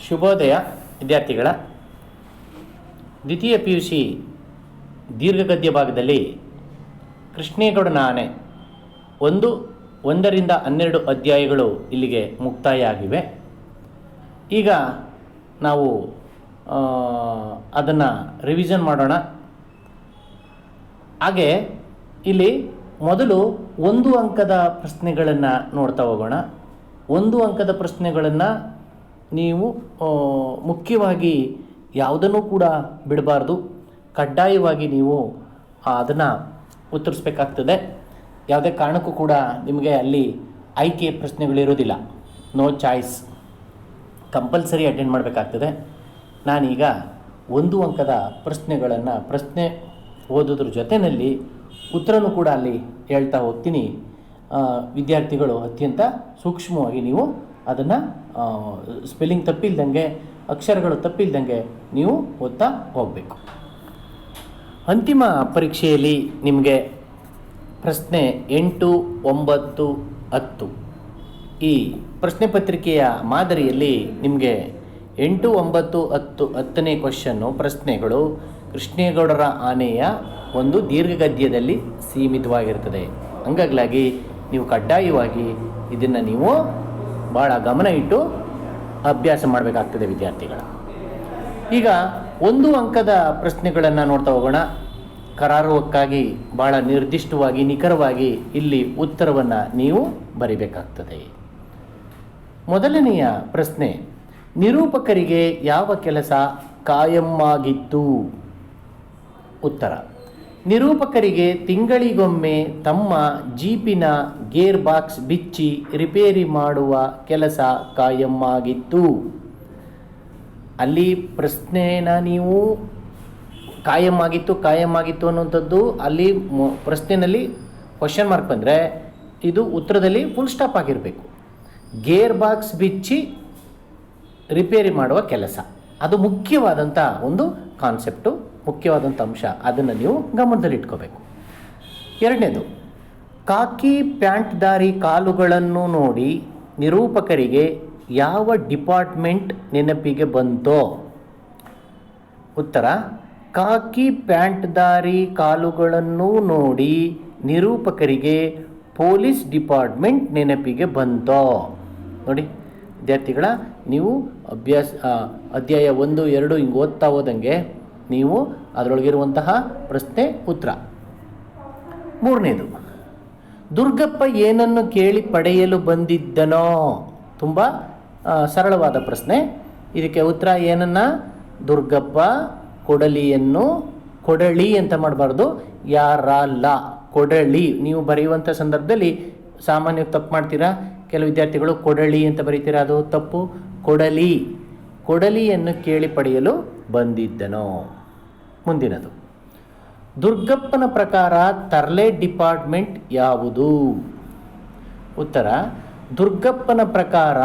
ಶುಭೋದಯ ವಿದ್ಯಾರ್ಥಿಗಳ ದ್ವಿತೀಯ PUC ದೀರ್ಘಗದ್ಯ ಭಾಗದಲ್ಲಿ ಕೃಷ್ಣೇಗೌಡನ ಆನೆ 1ರಿಂದ 12 ಅಧ್ಯಾಯಗಳು ಇಲ್ಲಿಗೆ ಮುಕ್ತಾಯ ಆಗಿವೆ. ಈಗ ನಾವು ಅದನ್ನು ರಿವಿಷನ್ ಮಾಡೋಣ. ಹಾಗೆ ಇಲ್ಲಿ ಮೊದಲು 1 ಅಂಕದ ಪ್ರಶ್ನೆಗಳನ್ನು ನೋಡ್ತಾ ಹೋಗೋಣ. 1 ಅಂಕದ ಪ್ರಶ್ನೆಗಳನ್ನು ನೀವು ಮುಖ್ಯವಾಗಿ ಯಾವುದನ್ನು ಕೂಡ ಬಿಡಬಾರ್ದು. ಕಡ್ಡಾಯವಾಗಿ ನೀವು ಅದನ್ನು ಉತ್ತರಿಸಬೇಕಾಗ್ತದೆ. ಯಾವುದೇ ಕಾರಣಕ್ಕೂ ಕೂಡ ನಿಮಗೆ ಅಲ್ಲಿ ಆಯ್ಕೆ ಪ್ರಶ್ನೆಗಳಿರೋದಿಲ್ಲ. ನೋ ಚಾಯ್ಸ್, ಕಂಪಲ್ಸರಿ ಅಟೆಂಡ್ ಮಾಡಬೇಕಾಗ್ತದೆ. ನಾನೀಗ 1 ಅಂಕದ ಪ್ರಶ್ನೆ ಓದೋದ್ರ ಜೊತೆಯಲ್ಲಿ ಉತ್ತರನೂ ಕೂಡ ಅಲ್ಲಿ ಹೇಳ್ತಾ ಹೋಗ್ತೀನಿ. ವಿದ್ಯಾರ್ಥಿಗಳು ಅತ್ಯಂತ ಸೂಕ್ಷ್ಮವಾಗಿ ನೀವು ಅದನ್ನು ಸ್ಪೆಲ್ಲಿಂಗ್ ತಪ್ಪಿಲ್ದಂಗೆ, ಅಕ್ಷರಗಳು ತಪ್ಪಿಲ್ದಂಗೆ ನೀವು ಓದ್ತಾ ಹೋಗಬೇಕು. ಅಂತಿಮ ಪರೀಕ್ಷೆಯಲ್ಲಿ ನಿಮಗೆ ಪ್ರಶ್ನೆ 8, 9, 10 ಈ ಪ್ರಶ್ನೆ ಪತ್ರಿಕೆಯ ಮಾದರಿಯಲ್ಲಿ ನಿಮಗೆ 8, 9, 10 10ನೇ ಕ್ವಶನ್ನು ಪ್ರಶ್ನೆಗಳು ಕೃಷ್ಣೇಗೌಡರ ಆನೆಯ ಒಂದು ದೀರ್ಘಗದ್ಯದಲ್ಲಿ ಸೀಮಿತವಾಗಿರ್ತದೆ. ಹಂಗಾಗ್ಲಾಗಿ ನೀವು ಕಡ್ಡಾಯವಾಗಿ ಇದನ್ನು ನೀವು ಭಾಳ ಗಮನ ಇಟ್ಟು ಅಭ್ಯಾಸ ಮಾಡಬೇಕಾಗ್ತದೆ ವಿದ್ಯಾರ್ಥಿಗಳ. ಈಗ 1 ಅಂಕದ ಪ್ರಶ್ನೆಗಳನ್ನು ನೋಡ್ತಾ ಹೋಗೋಣ. ಕರಾರುವಕ್ಕಾಗಿ ಭಾಳ ನಿರ್ದಿಷ್ಟವಾಗಿ ನಿಖರವಾಗಿ ಇಲ್ಲಿ ಉತ್ತರವನ್ನು ನೀವು ಬರಿಬೇಕಾಗ್ತದೆ. ಮೊದಲನೆಯ ಪ್ರಶ್ನೆ, ನಿರೂಪಕರಿಗೆ ಯಾವ ಕೆಲಸ ಕಾಯಮ್ಮಾಗಿತ್ತು? ಉತ್ತರ, ನಿರೂಪಕರಿಗೆ ತಿಂಗಳಿಗೊಮ್ಮೆ ತಮ್ಮ ಜೀಪಿನ ಗೇರ್ ಬಾಕ್ಸ್ ಬಿಚ್ಚಿ ರಿಪೇರಿ ಮಾಡುವ ಕೆಲಸ ಕಾಯಮ್ಮಾಗಿತ್ತು. ಅಲ್ಲಿ ಪ್ರಶ್ನೆನ ನೀವು ಕಾಯಮ್ಮಾಗಿತ್ತು ಅನ್ನುವಂಥದ್ದು ಅಲ್ಲಿ ಪ್ರಶ್ನೆಯಲ್ಲಿ ಕ್ವಶನ್ ಮಾರ್ಕ್ ಬಂದರೆ ಇದು ಉತ್ತರದಲ್ಲಿ ಫುಲ್ ಸ್ಟಾಪ್ ಆಗಿರಬೇಕು. ಗೇರ್ ಬಾಕ್ಸ್ ಬಿಚ್ಚಿ ರಿಪೇರಿ ಮಾಡುವ ಕೆಲಸ, ಅದು ಮುಖ್ಯವಾದಂಥ ಒಂದು ಕಾನ್ಸೆಪ್ಟು, ಮುಖ್ಯವಾದಂಥ ಅಂಶ. ಅದನ್ನು ನೀವು ಗಮನದಲ್ಲಿಟ್ಕೋಬೇಕು. ಎರಡನೇದು, ಕಾಕಿ ಪ್ಯಾಂಟ್ದಾರಿ ಕಾಲುಗಳನ್ನು ನೋಡಿ ನಿರೂಪಕರಿಗೆ ಯಾವ ಡಿಪಾರ್ಟ್ಮೆಂಟ್ ನೆನಪಿಗೆ ಬಂತೋ? ಉತ್ತರ, ಕಾಕಿ ಪ್ಯಾಂಟ್ದಾರಿ ಕಾಲುಗಳನ್ನು ನೋಡಿ ನಿರೂಪಕರಿಗೆ ಪೊಲೀಸ್ ಡಿಪಾರ್ಟ್ಮೆಂಟ್ ನೆನಪಿಗೆ ಬಂತೋ? ನೋಡಿ ವಿದ್ಯಾರ್ಥಿಗಳ, ನೀವು ಅಧ್ಯಾಯ 1, 2 ಹಿಂಗೆ ಓದ್ತಾ ಹೋದಂಗೆ ನೀವು ಅದರೊಳಗಿರುವಂತಹ ಪ್ರಶ್ನೆ ಉತ್ತರ. ಮೂರನೇದು, ದುರ್ಗಪ್ಪ ಏನನ್ನು ಕೇಳಿ ಪಡೆಯಲು ಬಂದಿದ್ದನೋ? ತುಂಬ ಸರಳವಾದ ಪ್ರಶ್ನೆ. ಇದಕ್ಕೆ ಉತ್ತರ ಏನನ್ನು? ದುರ್ಗಪ್ಪ ಕೊಡಲಿಯನ್ನು, ಕೊಡಳಿ ಅಂತ ಮಾಡಬಾರ್ದು, ಯಾರಲ್ಲ, ಕೊಡಳಿ. ನೀವು ಬರೆಯುವಂಥ ಸಂದರ್ಭದಲ್ಲಿ ಸಾಮಾನ್ಯವಾಗಿ ತಪ್ಪು ಮಾಡ್ತೀರಾ. ಕೆಲವು ವಿದ್ಯಾರ್ಥಿಗಳು ಕೊಡಳಿ ಅಂತ ಬರೀತೀರಾ, ಅದು ತಪ್ಪು. ಕೊಡಲಿಯನ್ನು ಕೇಳಿ ಪಡೆಯಲು ಬಂದಿದ್ದನೋ? ಮುಂದಿನದು, ದುರ್ಗಪ್ಪನ ಪ್ರಕಾರ ತರ್ಲೆ ಡಿಪಾರ್ಟ್ಮೆಂಟ್ ಯಾವುದು? ಉತ್ತರ, ದುರ್ಗಪ್ಪನ ಪ್ರಕಾರ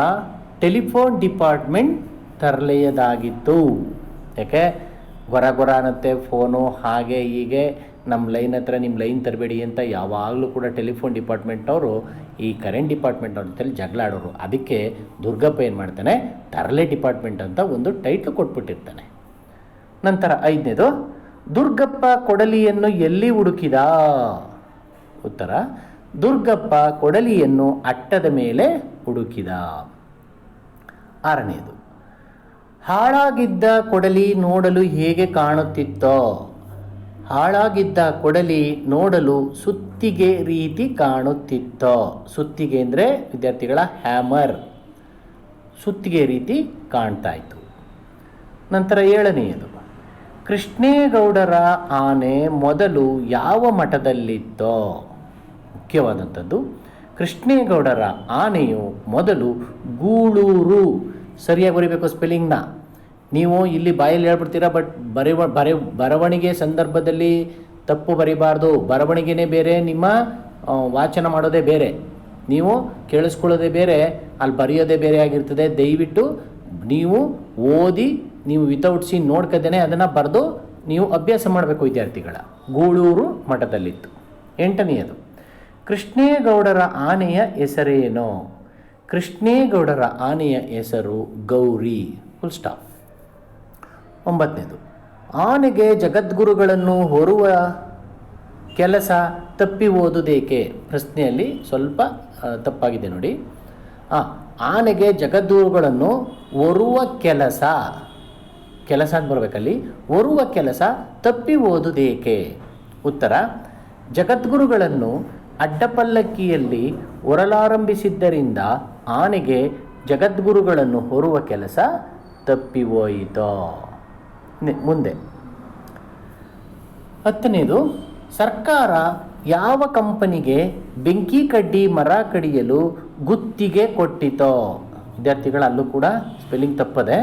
ಟೆಲಿಫೋನ್ ಡಿಪಾರ್ಟ್ಮೆಂಟ್ ತರ್ಲೆಯದಾಗಿತ್ತು. ಯಾಕೆ ಗೊರ ಅನ್ನತ್ತೆ ಫೋನು, ಹಾಗೆ ಹೀಗೆ ನಮ್ಮ ಲೈನ್ ಹತ್ರ ನಿಮ್ಮ ಲೈನ್ ತರಬೇಡಿ ಅಂತ ಯಾವಾಗಲೂ ಕೂಡ ಟೆಲಿಫೋನ್ ಡಿಪಾರ್ಟ್ಮೆಂಟವರು ಈ ಕರೆಂಟ್ ಡಿಪಾರ್ಟ್ಮೆಂಟ್ ಅವ್ರ ಜೊತೆ ಜಗಳ ಆಡೋರು. ಅದಕ್ಕೆ ದುರ್ಗಪ್ಪ ಏನು ಮಾಡ್ತಾನೆ, ತರ್ಲೆ ಡಿಪಾರ್ಟ್ಮೆಂಟ್ ಅಂತ ಒಂದು ಟೈಟ್ಲ್ ಕೊಟ್ಬಿಟ್ಟಿರ್ತಾನೆ. ನಂತರ 5ನೇದು, ದುರ್ಗಪ್ಪ ಕೊಡಲಿಯನ್ನು ಎಲ್ಲಿ ಹುಡುಕಿದ? ಉತ್ತರ, ದುರ್ಗಪ್ಪ ಕೊಡಲಿಯನ್ನು ಅಟ್ಟದ ಮೇಲೆ ಹುಡುಕಿದ. 6ನೇದು, ಹಾಳಾಗಿದ್ದ ಕೊಡಲಿ ನೋಡಲು ಹೇಗೆ ಕಾಣುತ್ತಿತ್ತೋ? ಹಾಳಾಗಿದ್ದ ಕೊಡಲಿ ನೋಡಲು ಸುತ್ತಿಗೆ ರೀತಿ ಕಾಣುತ್ತಿತ್ತೋ? ಸುತ್ತಿಗೆ ಅಂದರೆ ವಿದ್ಯಾರ್ಥಿಗಳ ಹ್ಯಾಮರ್, ಸುತ್ತಿಗೆ ರೀತಿ ಕಾಣ್ತಾ ಇತ್ತು. ನಂತರ 7ನೇದು, ಕೃಷ್ಣೇಗೌಡರ ಆನೆ ಮೊದಲು ಯಾವ ಮಠದಲ್ಲಿತ್ತೋ? ಮುಖ್ಯವಾದಂಥದ್ದು, ಕೃಷ್ಣೇಗೌಡರ ಆನೆಯು ಮೊದಲು ಗೂಳೂರು. ಸರಿಯಾಗಿ ಬರೀಬೇಕು ಸ್ಪೆಲ್ಲಿಂಗ್ನ. ನೀವು ಇಲ್ಲಿ ಬಾಯಲ್ಲಿ ಹೇಳ್ಬಿಡ್ತೀರಾ, ಬಟ್ ಬರವಣಿಗೆ ಸಂದರ್ಭದಲ್ಲಿ ತಪ್ಪು ಬರೀಬಾರ್ದು. ಬರವಣಿಗೆನೇ ಬೇರೆ, ನಿಮ್ಮ ವಾಚನ ಮಾಡೋದೇ ಬೇರೆ, ನೀವು ಕೇಳಿಸ್ಕೊಳ್ಳೋದೇ ಬೇರೆ, ಅಲ್ಲಿ ಬರೆಯೋದೇ ಬೇರೆ ಆಗಿರ್ತದೆ. ದಯವಿಟ್ಟು ನೀವು ಓದಿ, ನೀವು ವಿತೌಟ್ ಸೀನ್ ನೋಡ್ಕದೇನೆ ಅದನ್ನು ಬರೆದು ನೀವು ಅಭ್ಯಾಸ ಮಾಡಬೇಕು ವಿದ್ಯಾರ್ಥಿಗಳ. ಗೂಳೂರು ಮಠದಲ್ಲಿತ್ತು. 8ನೇದು, ಕೃಷ್ಣೇಗೌಡರ ಆನೆಯ ಹೆಸರೇನು? ಕೃಷ್ಣೇಗೌಡರ ಆನೆಯ ಹೆಸರು ಗೌರಿ. Full stop. 9ನೇದು, ಆನೆಗೆ ಜಗದ್ಗುರುಗಳನ್ನು ಹೊರುವ ಕೆಲಸ ತಪ್ಪಿ ಓದುವುದೇಕೆ? ಪ್ರಶ್ನೆಯಲ್ಲಿ ಸ್ವಲ್ಪ ತಪ್ಪಾಗಿದೆ ನೋಡಿ. ಆನೆಗೆ ಜಗದ್ಗುರುಗಳನ್ನು ಹೊರುವ ಕೆಲಸ ಅಂತ ಬರಬೇಕಲ್ಲಿ, ಹೊರುವ ಕೆಲಸ ತಪ್ಪಿ ಓದುವುದೇಕೆ? ಉತ್ತರ, ಜಗದ್ಗುರುಗಳನ್ನು ಅಡ್ಡಪಲ್ಲಕ್ಕಿಯಲ್ಲಿ ಹೊರಲಾರಂಭಿಸಿದ್ದರಿಂದ ಆನೆಗೆ ಜಗದ್ಗುರುಗಳನ್ನು ಹೊರುವ ಕೆಲಸ ತಪ್ಪಿ ಹೋಯಿತು. ಮುಂದೆ 10ನೇದು, ಸರ್ಕಾರ ಯಾವ ಕಂಪನಿಗೆ ಬೆಂಕಿ ಕಡ್ಡಿ ಮರ ಕಡಿಯಲು ಗುತ್ತಿಗೆ ಕೊಟ್ಟಿತೋ? ವಿದ್ಯಾರ್ಥಿಗಳು ಅಲ್ಲೂ ಕೂಡ ಸ್ಪೆಲ್ಲಿಂಗ್ ತಪ್ಪದೆ,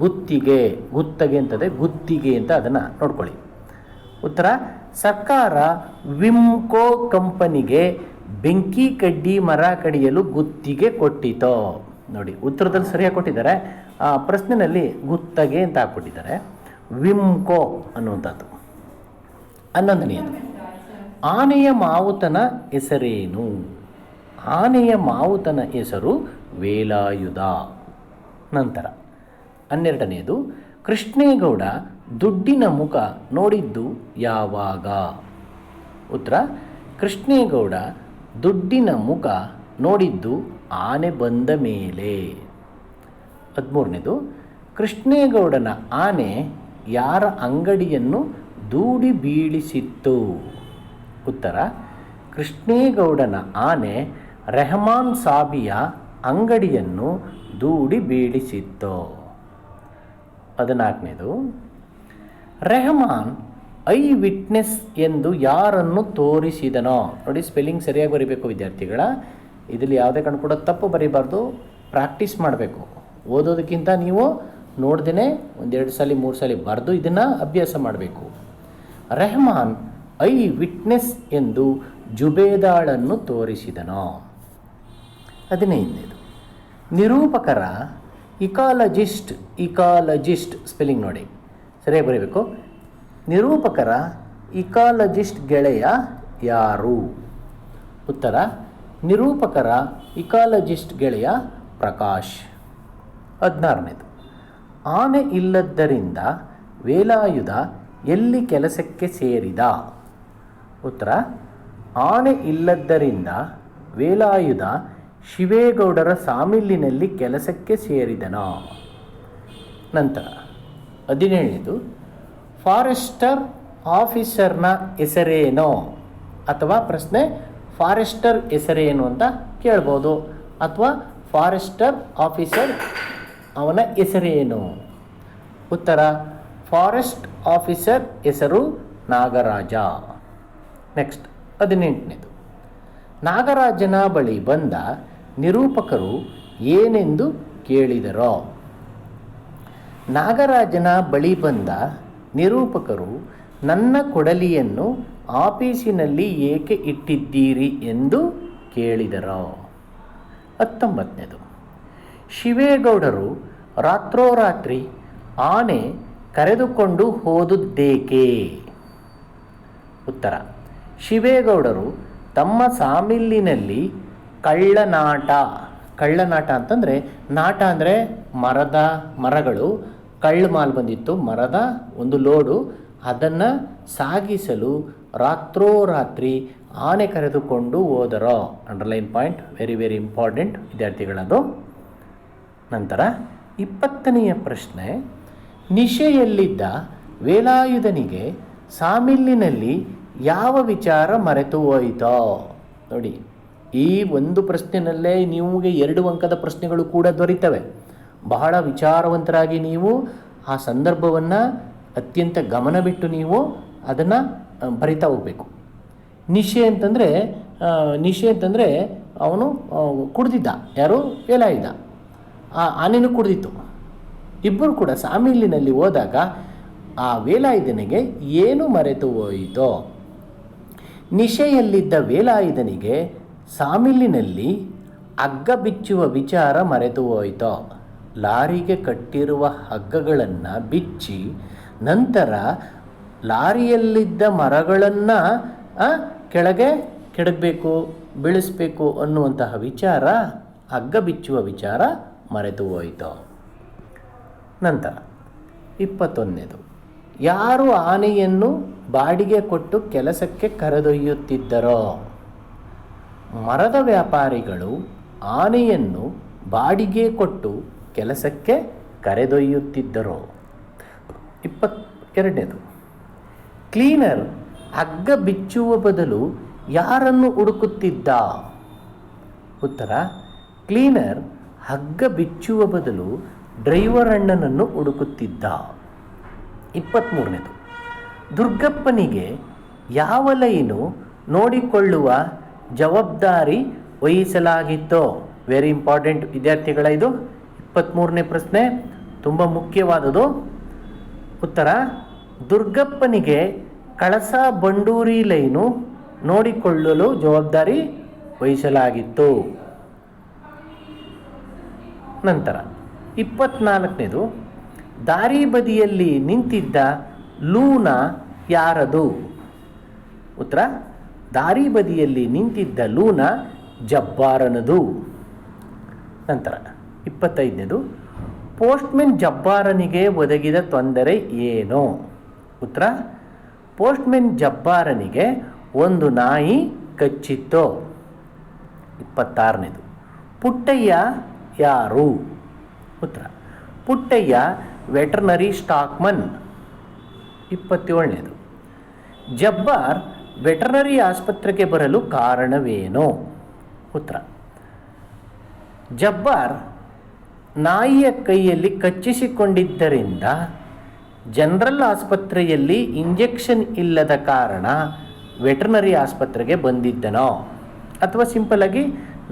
ಗುತ್ತಿಗೆ ಅಂತದೆ, ಗುತ್ತಿಗೆ ಅಂತ ಅದನ್ನು ನೋಡ್ಕೊಳ್ಳಿ. ಉತ್ತರ, ಸರ್ಕಾರ ವಿಮ್ಕೋ ಕಂಪನಿಗೆ ಬೆಂಕಿ ಕಡ್ಡಿ ಮರ ಕಡಿಯಲು ಗುತ್ತಿಗೆ ಕೊಟ್ಟಿತೋ. ನೋಡಿ, ಉತ್ತರದಲ್ಲಿ ಸರಿಯಾಗಿ ಕೊಟ್ಟಿದ್ದಾರೆ, ಪ್ರಶ್ನೆಯಲ್ಲಿ ಗುತ್ತಿಗೆ ಅಂತ ಹಾಕ್ಬಿಟ್ಟಿದ್ದಾರೆ. ವಿಮ್ಕೋ ಅನ್ನುವಂಥದ್ದು. 11ನೇದು, ಆನೆಯ ಮಾವುತನ ಹೆಸರೇನು? ಆನೆಯ ಮಾವುತನ ಹೆಸರು ವೇಲಾಯುಧ. ನಂತರ 12ನೇದು, ಕೃಷ್ಣೇಗೌಡ ದುಡ್ಡಿನ ಮುಖ ನೋಡಿದ್ದು ಯಾವಾಗ? ಉತ್ತರ, ಕೃಷ್ಣೇಗೌಡ ದುಡ್ಡಿನ ಮುಖ ನೋಡಿದ್ದು ಆನೆ ಬಂದ ಮೇಲೆ. 13ನೇದು, ಕೃಷ್ಣೇಗೌಡನ ಆನೆ ಯಾರ ಅಂಗಡಿಯನ್ನು ದೂಡಿ ಬೀಳಿಸಿತ್ತು? ಉತ್ತರ, ಕೃಷ್ಣೇಗೌಡನ ಆನೆ ರೆಹಮಾನ್ ಸಾಬಿಯ ಅಂಗಡಿಯನ್ನು ದೂಡಿ ಬೀಳಿಸಿತ್ತು. 14ನೇದು, ರೆಹಮಾನ್ ಐ ವಿಟ್ನೆಸ್ ಎಂದು ಯಾರನ್ನು ತೋರಿಸಿದನೋ? ನೋಡಿ, ಸ್ಪೆಲ್ಲಿಂಗ್ ಸರಿಯಾಗಿ ಬರೀಬೇಕು ವಿದ್ಯಾರ್ಥಿಗಳ. ಇದರಲ್ಲಿ ಯಾವುದೇ ಕಣ್ಣು ಕೂಡ ತಪ್ಪು ಬರೀಬಾರ್ದು, ಪ್ರಾಕ್ಟೀಸ್ ಮಾಡಬೇಕು. ಓದೋದಕ್ಕಿಂತ ನೀವು ನೋಡ್ದೇ 1-2 ಸಲ 3 ಸಲ ಬರೆದು ಇದನ್ನು ಅಭ್ಯಾಸ ಮಾಡಬೇಕು. ರೆಹಮಾನ್ ಐ ವಿಟ್ನೆಸ್ ಎಂದು ಜುಬೇದಾಳನ್ನು ತೋರಿಸಿದನೋ? 15ನೇದು, ನಿರೂಪಕರ ಇಕಾಲಜಿಸ್ಟ್ ಸ್ಪೆಲ್ಲಿಂಗ್ ನೋಡಿ ಸರಿಯಾಗಿ ಬರೀಬೇಕು. ನಿರೂಪಕರ ಇಕಾಲಜಿಸ್ಟ್ ಗೆಳೆಯ ಯಾರು? ಉತ್ತರ, ನಿರೂಪಕರ ಇಕಾಲಜಿಸ್ಟ್ ಗೆಳೆಯ ಪ್ರಕಾಶ್. 16ನೇದು, ಆನೆ ಇಲ್ಲದ್ದರಿಂದ ವೇಲಾಯುಧ ಎಲ್ಲಿ ಕೆಲಸಕ್ಕೆ ಸೇರಿದ? ಉತ್ತರ, ಆನೆ ಇಲ್ಲದ್ದರಿಂದ ವೇಲಾಯುಧ ಶಿವೇಗೌಡರ ಸಾಮಿಲ್ಲಿನಲ್ಲಿ ಕೆಲಸಕ್ಕೆ ಸೇರಿದನೋ? ನಂತರ 17ನೇದು, ಫಾರೆಸ್ಟರ್ ಆಫೀಸರ್ನ ಹೆಸರೇನೋ? ಅಥವಾ ಪ್ರಶ್ನೆ ಫಾರೆಸ್ಟರ್ ಹೆಸರೇನು ಅಂತ ಕೇಳ್ಬೋದು, ಅಥವಾ ಫಾರೆಸ್ಟರ್ ಆಫೀಸರ್ ಅವನ ಹೆಸರೇನು? ಉತ್ತರ, ಫಾರೆಸ್ಟ್ ಆಫೀಸರ್ ಹೆಸರು ನಾಗರಾಜ. ನೆಕ್ಸ್ಟ್ 18ನೇದು, ನಾಗರಾಜನ ಬಳಿ ಬಂದ ನಿರೂಪಕರು ಏನೆಂದು ಕೇಳಿದರೋ? ನಾಗರಾಜನ ಬಳಿ ಬಂದ ನಿರೂಪಕರು ನನ್ನ ಕೊಡಲಿಯನ್ನು ಆಫೀಸಿನಲ್ಲಿ ಏಕೆ ಇಟ್ಟಿದ್ದೀರಿ ಎಂದು ಕೇಳಿದರೋ? 19ನೇದು, ಶಿವೇಗೌಡರು ರಾತ್ರೋರಾತ್ರಿ ಆನೆ ಕರೆದುಕೊಂಡು ಹೋದುದ್ದೇಕೆ? ಉತ್ತರ, ಶಿವೇಗೌಡರು ತಮ್ಮ ಸಾಮಿಲ್ಲಿನಲ್ಲಿ ಕಳ್ಳನಾಟ ಅಂತಂದರೆ, ನಾಟ ಅಂದರೆ ಮರಗಳು, ಕಳ್ಳು ಮಾಲ್ ಬಂದಿತ್ತು, ಮರದ ಒಂದು ಲೋಡು, ಅದನ್ನು ಸಾಗಿಸಲು ರಾತ್ರೋರಾತ್ರಿ ಆನೆ ಕರೆದುಕೊಂಡು ಹೋದರೋ? Underline point, very very important ವಿದ್ಯಾರ್ಥಿಗಳದು. ನಂತರ 20ನೆಯ ಪ್ರಶ್ನೆ, ನಿಶೆಯಲ್ಲಿದ್ದ ವೇಲಾಯುಧನಿಗೆ ಸಾಮಿಲ್ಲಿನಲ್ಲಿ ಯಾವ ವಿಚಾರ ಮರೆತು ಹೋಯಿತೋ? ನೋಡಿ, ಈ ಒಂದು ಪ್ರಶ್ನೆಯಲ್ಲೇ ನಿಮಗೆ 2 ಅಂಕದ ಪ್ರಶ್ನೆಗಳು ಕೂಡ ದೊರೀತವೆ. ಬಹಳ ವಿಚಾರವಂತರಾಗಿ ನೀವು ಆ ಸಂದರ್ಭವನ್ನು ಅತ್ಯಂತ ಗಮನ ಬಿಟ್ಟು ನೀವು ಅದನ್ನು ಬರಿತಾ ಹೋಗಬೇಕು. ನಿಶೆ ಅಂತಂದರೆ ಅವನು ಕುಡ್ದಿದ್ದ, ಯಾರು? ವೇಲಾಯುಧ. ಆ ಆನೆನೂ ಕುಡ್ದಿತ್ತು. ಇಬ್ಬರು ಕೂಡ ಸಾಮಿಲಿನಲ್ಲಿ ಹೋದಾಗ ಆ ವೇಲಾಯುಧನಿಗೆ ಏನು ಮರೆತು ಹೋಯಿತೋ? ನಿಶೆಯಲ್ಲಿದ್ದ ವೇಲಾಯುಧನಿಗೆ ಸಾಮಿಲಿನಲ್ಲಿ ಹಗ್ಗ ಬಿಚ್ಚುವ ವಿಚಾರ ಮರೆತು ಹೋಯಿತೋ? ಲಾರಿಗೆ ಕಟ್ಟಿರುವ ಹಗ್ಗಗಳನ್ನು ಬಿಚ್ಚಿ ನಂತರ ಲಾರಿಯಲ್ಲಿದ್ದ ಮರಗಳನ್ನು ಕೆಳಗೆ ಕೆಡಗಬೇಕು, ಬೀಳಿಸಬೇಕು ಅನ್ನುವಂತಹ ವಿಚಾರ, ಹಗ್ಗ ಬಿಚ್ಚುವ ವಿಚಾರ ಮರೆತು ಹೋಯಿತು. ನಂತರ 21ನೇದು, ಯಾರು ಆನೆಯನ್ನು ಬಾಡಿಗೆ ಕೊಟ್ಟು ಕೆಲಸಕ್ಕೆ ಕರೆದೊಯ್ಯುತ್ತಿದ್ದರೋ? ಮರದ ವ್ಯಾಪಾರಿಗಳು ಆನೆಯನ್ನು ಬಾಡಿಗೆ ಕೊಟ್ಟು ಕೆಲಸಕ್ಕೆ ಕರೆದೊಯ್ಯುತ್ತಿದ್ದರೋ? 22ನೇದು, ಕ್ಲೀನರ್ ಹಗ್ಗ ಬಿಚ್ಚುವ ಬದಲು ಯಾರನ್ನು ಹುಡುಕುತ್ತಿದ್ದ? ಉತ್ತರ, ಕ್ಲೀನರ್ ಹಗ್ಗ ಬಿಚ್ಚುವ ಬದಲು ಡ್ರೈವರ್ ಅಣ್ಣನನ್ನು ಹುಡುಕುತ್ತಿದ್ದ. 23ನೇದು, ದುರ್ಗಪ್ಪನಿಗೆ ಯಾವ ಲೈನು ನೋಡಿಕೊಳ್ಳುವ ಜವಾಬ್ದಾರಿ ವಹಿಸಲಾಗಿತ್ತೋ? ವೆರಿ ಇಂಪಾರ್ಟೆಂಟ್ ವಿದ್ಯಾರ್ಥಿಗಳ, ಇದು 23ನೇ ಪ್ರಶ್ನೆ, ತುಂಬ ಮುಖ್ಯವಾದುದು. ಉತ್ತರ, ದುರ್ಗಪ್ಪನಿಗೆ ಕಳಸಾ ಬಂಡೂರಿ ಲೈನು ನೋಡಿಕೊಳ್ಳಲು ಜವಾಬ್ದಾರಿ ವಹಿಸಲಾಗಿತ್ತು. ನಂತರ 24ನೇದು, ದಾರಿ ಬದಿಯಲ್ಲಿ ನಿಂತಿದ್ದ ಲೂನ ಯಾರದು? ಉತ್ತರ, ದಾರಿ ಬದಿಯಲ್ಲಿ ನಿಂತಿದ್ದ ಲೂನ ಜಬ್ಬಾರನದು. ನಂತರ 25ನೇದು, ಪೋಸ್ಟ್ಮೆನ್ ಜಬ್ಬಾರನಿಗೆ ಒದಗಿದ ತೊಂದರೆ ಏನು? ಉತ್ತರ, ಪೋಸ್ಟ್ಮೆನ್ ಜಬ್ಬಾರನಿಗೆ ಒಂದು ನಾಯಿ ಕಚ್ಚಿತ್ತು. 26ನೇದು, ಪುಟ್ಟಯ್ಯ ಯಾರು? ಉತ್ತರ, ಪುಟ್ಟಯ್ಯ ವೆಟರ್ನರಿ ಸ್ಟಾಕ್ಮನ್. 27ನೇದು, ಜಬ್ಬಾರ್ ವೆಟರ್ನರಿ ಆಸ್ಪತ್ರೆಗೆ ಬರಲು ಕಾರಣವೇನು? ಉತ್ತರ, ಜಬ್ಬಾರ್ ನಾಯಿಯ ಕೈಯಲ್ಲಿ ಕಚ್ಚಿಸಿಕೊಂಡಿದ್ದರಿಂದ ಜನರಲ್ ಆಸ್ಪತ್ರೆಯಲ್ಲಿ ಇಂಜೆಕ್ಷನ್ ಇಲ್ಲದ ಕಾರಣ ವೆಟರ್ನರಿ ಆಸ್ಪತ್ರೆಗೆ ಬಂದಿದ್ದನೋ? ಅಥವಾ ಸಿಂಪಲಾಗಿ,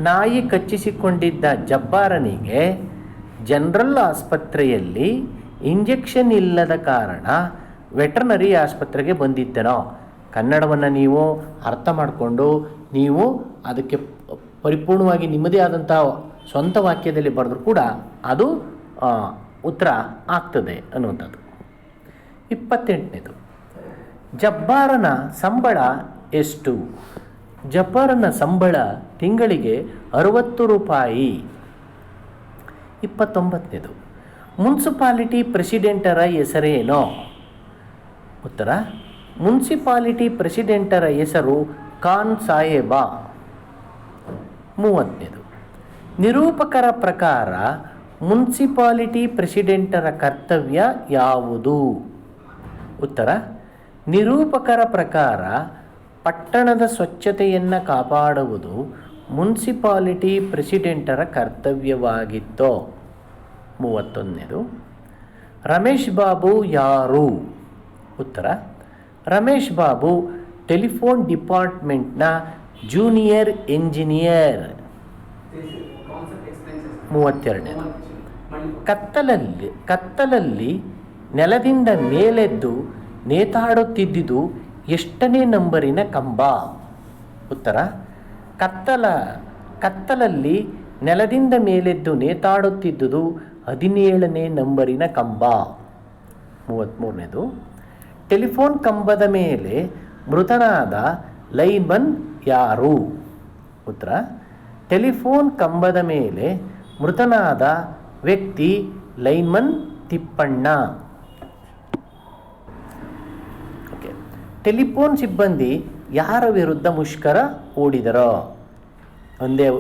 ನಾಯಿ ಕಚ್ಚಿಸಿಕೊಂಡಿದ್ದ ಜಬ್ಬಾರನಿಗೆ ಜನರಲ್ ಆಸ್ಪತ್ರೆಯಲ್ಲಿ ಇಂಜೆಕ್ಷನ್ ಇಲ್ಲದ ಕಾರಣ ವೆಟರ್ನರಿ ಆಸ್ಪತ್ರೆಗೆ ಬಂದಿದ್ದನೋ? ಕನ್ನಡವನ್ನು ನೀವು ಅರ್ಥ ಮಾಡಿಕೊಂಡು ನೀವು ಅದಕ್ಕೆ ಪರಿಪೂರ್ಣವಾಗಿ ನಿಮ್ಮದೇ ಆದಂಥ ಸ್ವಂತ ವಾಕ್ಯದಲ್ಲಿ ಬರೆದ್ರೂ ಕೂಡ ಅದು ಉತ್ತರ ಆಗ್ತದೆ ಅನ್ನುವಂಥದ್ದು. 28ನೇದು, ಜಬ್ಬಾರನ ಸಂಬಳ ಎಷ್ಟು? ಜಬ್ಬಾರನ ಸಂಬಳ ತಿಂಗಳಿಗೆ 60 ರೂಪಾಯಿ. 29ನೇದು, ಮುನ್ಸಿಪಾಲಿಟಿ ಪ್ರೆಸಿಡೆಂಟರ ಹೆಸರೇನೋ? ಉತ್ತರ, ಮುನ್ಸಿಪಾಲಿಟಿ ಪ್ರೆಸಿಡೆಂಟರ ಹೆಸರು ಖಾನ್ ಸಾಹೇಬ. 30ನೇದು, ನಿರೂಪಕರ ಪ್ರಕಾರ ಮುನ್ಸಿಪಾಲಿಟಿ ಪ್ರೆಸಿಡೆಂಟರ ಕರ್ತವ್ಯ ಯಾವುದು? ಉತ್ತರ, ನಿರೂಪಕರ ಪ್ರಕಾರ ಪಟ್ಟಣದ ಸ್ವಚ್ಛತೆಯನ್ನು ಕಾಪಾಡುವುದು ಮುನ್ಸಿಪಾಲಿಟಿ ಪ್ರೆಸಿಡೆಂಟರ ಕರ್ತವ್ಯವಾಗಿತ್ತು. 31ನೇದು, ರಮೇಶ್ ಬಾಬು ಯಾರು? ಉತ್ತರ, ರಮೇಶ್ ಬಾಬು ಟೆಲಿಫೋನ್ ಡಿಪಾರ್ಟ್ಮೆಂಟ್ನ ಜೂನಿಯರ್ ಎಂಜಿನಿಯರ್. 32ನೇದು, ಕತ್ತಲಲ್ಲಿ ನೆಲದಿಂದ ಮೇಲೆದ್ದು ನೇತಾಡುತ್ತಿದ್ದುದು ಎಷ್ಟನೇ ನಂಬರಿನ ಕಂಬ? ಉತ್ತರ, ಕತ್ತಲಲ್ಲಿ ನೆಲದಿಂದ ಮೇಲೆದ್ದು ನೇತಾಡುತ್ತಿದ್ದುದು 17ನೇ ನಂಬರಿನ ಕಂಬ. 33ನೇದು, ಟೆಲಿಫೋನ್ ಕಂಬದ ಮೇಲೆ ಮೃತನಾದ ಲೈನ್ಮನ್ ಯಾರು? ಉತ್ತರ, ಟೆಲಿಫೋನ್ ಕಂಬದ ಮೇಲೆ ಮೃತನಾದ ವ್ಯಕ್ತಿ ಲೈನ್ಮನ್ ತಿಪ್ಪಣ್ಣ. ಓಕೆ, ಟೆಲಿಫೋನ್ ಸಿಬ್ಬಂದಿ ಯಾರ ವಿರುದ್ಧ ಮುಷ್ಕರ ಹೂಡಿದರೋ?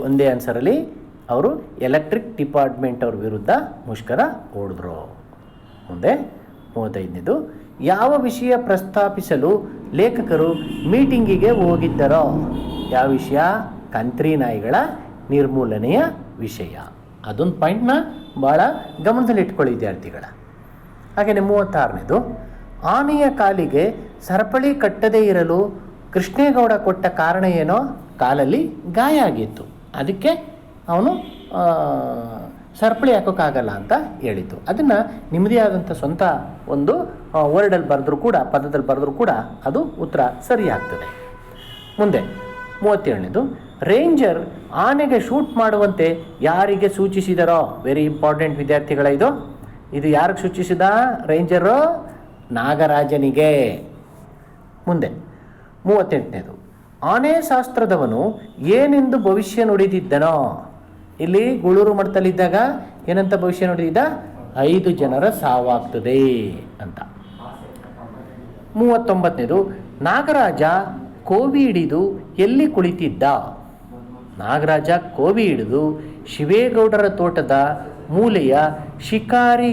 ಒಂದೇ ಆನ್ಸರಲ್ಲಿ ಅವರು ಎಲೆಕ್ಟ್ರಿಕ್ ಡಿಪಾರ್ಟ್ಮೆಂಟ್ ಅವ್ರ ವಿರುದ್ಧ ಮುಷ್ಕರ ಹೂಡಿದ್ರು. ಮುಂದೆ 35ನೇದು, ಯಾವ ವಿಷಯ ಪ್ರಸ್ತಾಪಿಸಲು ಲೇಖಕರು ಮೀಟಿಂಗಿಗೆ ಹೋಗಿದ್ದರೋ? ಯಾವ ವಿಷಯ? ಕಂತ್ರಿ ನಾಯಿಗಳ ನಿರ್ಮೂಲನೆಯ ವಿಷಯ. ಅದೊಂದು ಪಾಯಿಂಟ್ನ ಭಾಳ ಗಮನದಲ್ಲಿಟ್ಕೊಳ್ಳಿ ವಿದ್ಯಾರ್ಥಿಗಳ. ಹಾಗೆಯೇ 36ನೇದು, ಆನೆಯ ಕಾಲಿಗೆ ಸರಪಳಿ ಕಟ್ಟದೇ ಇರಲು ಕೃಷ್ಣೇಗೌಡ ಕೊಟ್ಟ ಕಾರಣ ಏನೋ? ಕಾಲಲ್ಲಿ ಗಾಯ ಆಗಿತ್ತು, ಅದಕ್ಕೆ ಅವನು ಸರಪಳಿ ಹಾಕೋಕ್ಕಾಗಲ್ಲ ಅಂತ ಹೇಳಿತು. ಅದನ್ನು ನಿಮ್ಮದೇ ಆದಂಥ ಸ್ವಂತ ಒಂದು ವರ್ಡಲ್ಲಿ ಬರೆದ್ರೂ ಕೂಡ, ಪದದಲ್ಲಿ ಬರೆದ್ರೂ ಕೂಡ ಅದು ಉತ್ತರ ಸರಿ ಆಗ್ತದೆ. ಮುಂದೆ 37ನೇದು, ರೇಂಜರ್ ಆನೆಗೆ ಶೂಟ್ ಮಾಡುವಂತೆ ಯಾರಿಗೆ ಸೂಚಿಸಿದರೋ? ವೆರಿ ಇಂಪಾರ್ಟೆಂಟ್ ವಿದ್ಯಾರ್ಥಿಗಳ, ಇದು ಯಾರಿಗೆ ಸೂಚಿಸಿದ? ರೇಂಜರು ನಾಗರಾಜನಿಗೆ. ಮುಂದೆ 38ನೇದು, ಆನೆ ಶಾಸ್ತ್ರದವನು ಏನೆಂದು ಭವಿಷ್ಯ ನುಡಿದಿದ್ದನೋ? ಇಲ್ಲಿ ಗೂಳೂರು ಮಠದಲ್ಲಿದ್ದಾಗ ಏನಂತ ಭವಿಷ್ಯ ನುಡಿದಿದ್ದ? 5 ಜನರ ಸಾವಾಗ್ತದೆ ಅಂತ. 39ನೇದು, ನಾಗರಾಜ ಕೋವಿ ಹಿಡಿದು ಎಲ್ಲಿ ಕುಳಿತಿದ್ದ? ನಾಗರಾಜ ಕೋವಿ ಹಿಡಿದು ಶಿವೇಗೌಡರ ತೋಟದ ಮೂಲೆಯ ಶಿಕಾರಿ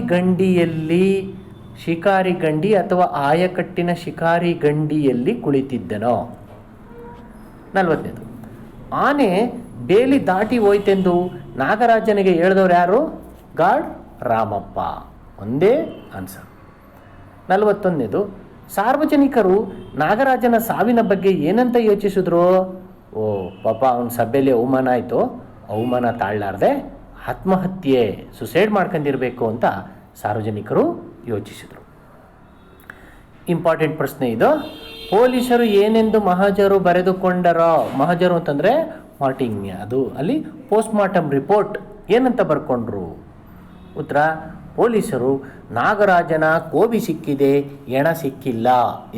ಗಂಡಿ ಅಥವಾ ಆಯಕಟ್ಟಿನ ಶಿಕಾರಿ ಗಂಡಿಯಲ್ಲಿ ಕುಳಿತಿದ್ದನೋ. 40ನೇದು, ಆನೆ ಬೇಲಿ ದಾಟಿ ಹೋಯ್ತೆಂದು ನಾಗರಾಜನಿಗೆ ಹೇಳಿದವರು ಯಾರು? ಗಾರ್ಡ್ ರಾಮಪ್ಪ. ಒಂದೇ ಆನ್ಸರ್. 41ನೇದು, ಸಾರ್ವಜನಿಕರು ನಾಗರಾಜನ ಸಾವಿನ ಬಗ್ಗೆ ಏನಂತ ಯೋಚಿಸಿದ್ರು? ಓ ಪಾಪ, ಅವನ ಸಭೆಯಲ್ಲಿ ಅವಮಾನ ಆಯಿತು, ಅವಮಾನ ತಾಳಲಾರ್ದೆ ಆತ್ಮಹತ್ಯೆ, ಸುಸೈಡ್ ಮಾಡ್ಕೊಂಡಿರಬೇಕು ಅಂತ ಸಾರ್ವಜನಿಕರು ಯೋಚಿಸಿದರು. ಇಂಪಾರ್ಟೆಂಟ್ ಪ್ರಶ್ನೆ ಇದು. ಪೊಲೀಸರು ಏನೆಂದು ಮಹಜರು ಬರೆದುಕೊಂಡರೋ? ಮಹಜರು ಅಂತಂದರೆ ಮಾರ್ಟಿಂಗ್, ಅದು ಅಲ್ಲಿ ಪೋಸ್ಟ್ ಮಾರ್ಟಮ್ ರಿಪೋರ್ಟ್ ಏನಂತ ಬರ್ಕೊಂಡ್ರು? ಉತ್ತರ, ಪೊಲೀಸರು ನಾಗರಾಜನ ಕೋವಿ ಸಿಕ್ಕಿದೆ, ಎಣ ಸಿಕ್ಕಿಲ್ಲ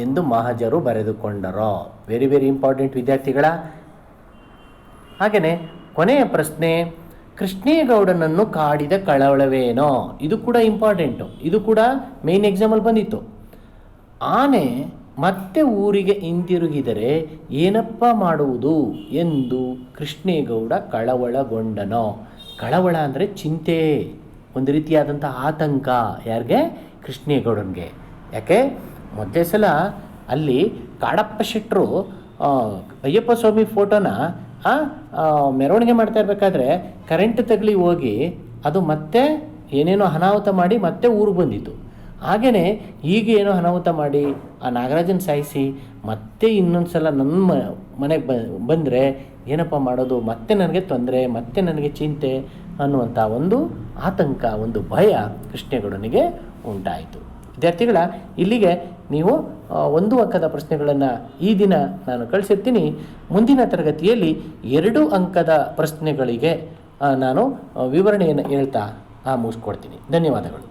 ಎಂದು ಮಹಜರು ಬರೆದುಕೊಂಡರೋ. ವೆರಿ ವೆರಿ ಇಂಪಾರ್ಟೆಂಟ್ ವಿದ್ಯಾರ್ಥಿಗಳ. ಹಾಗೆಯೇ ಕೊನೆಯ ಪ್ರಶ್ನೆ, ಕೃಷ್ಣೇಗೌಡನನ್ನು ಕಾಡಿದ ಕಳವಳವೇನೋ? ಇದು ಕೂಡ ಇಂಪಾರ್ಟೆಂಟು, ಇದು ಕೂಡ ಮೇನ್ ಎಕ್ಸಾಮಲ್ಲಿ ಬಂದಿತ್ತು. ಆನೆ ಮತ್ತೆ ಊರಿಗೆ ಹಿಂತಿರುಗಿದರೆ ಏನಪ್ಪ ಮಾಡುವುದು ಎಂದು ಕೃಷ್ಣೇಗೌಡ ಕಳವಳಗೊಂಡನೋ. ಕಳವಳ ಅಂದರೆ ಚಿಂತೆ, ಒಂದು ರೀತಿಯಾದಂಥ ಆತಂಕ. ಯಾರಿಗೆ? ಕೃಷ್ಣೇಗೌಡನಿಗೆ. ಯಾಕೆ ಮೊದಲೇ ಸಲ ಅಲ್ಲಿ ಕಾಡಪ್ಪ ಶೆಟ್ಟರು ಅಯ್ಯಪ್ಪ ಸ್ವಾಮಿ ಫೋಟೋನ ಮೆರವಣಿಗೆ ಮಾಡ್ತಾ ಇರಬೇಕಾದ್ರೆ ಕರೆಂಟ್ ತಗಲಿ ಹೋಗಿ ಅದು ಮತ್ತೆ ಏನೇನೋ ಅನಾಹುತ ಮಾಡಿ ಮತ್ತೆ ಊರಿಗೆ ಬಂದಿತ್ತು. ಹಾಗೆಯೇ ಈಗ ಏನೋ ಅನಾಹುತ ಮಾಡಿ ಆ ನಾಗರಾಜನ ಸಾಯಿಸಿ ಮತ್ತೆ ಇನ್ನೊಂದು ಸಲ ನನ್ನ ಮನೆಗೆ ಬಂದರೆ ಏನಪ್ಪ ಮಾಡೋದು, ಮತ್ತೆ ನನಗೆ ತೊಂದರೆ, ಮತ್ತೆ ನನಗೆ ಚಿಂತೆ ಅನ್ನುವಂಥ ಒಂದು ಆತಂಕ, ಒಂದು ಭಯ ಕೃಷ್ಣೇಗೌಡನಿಗೆ ಉಂಟಾಯಿತು. ವಿದ್ಯಾರ್ಥಿಗಳ, ಇಲ್ಲಿಗೆ ನೀವು 1 ಅಂಕದ ಪ್ರಶ್ನೆಗಳನ್ನು ಈ ದಿನ ನಾನು ಕಳಿಸಿರ್ತೀನಿ. ಮುಂದಿನ ತರಗತಿಯಲ್ಲಿ 2 ಅಂಕದ ಪ್ರಶ್ನೆಗಳಿಗೆ ನಾನು ವಿವರಣೆಯನ್ನು ಹೇಳ್ತಾ ಮುಗಿಸ್ಕೊಡ್ತೀನಿ. ಧನ್ಯವಾದಗಳು.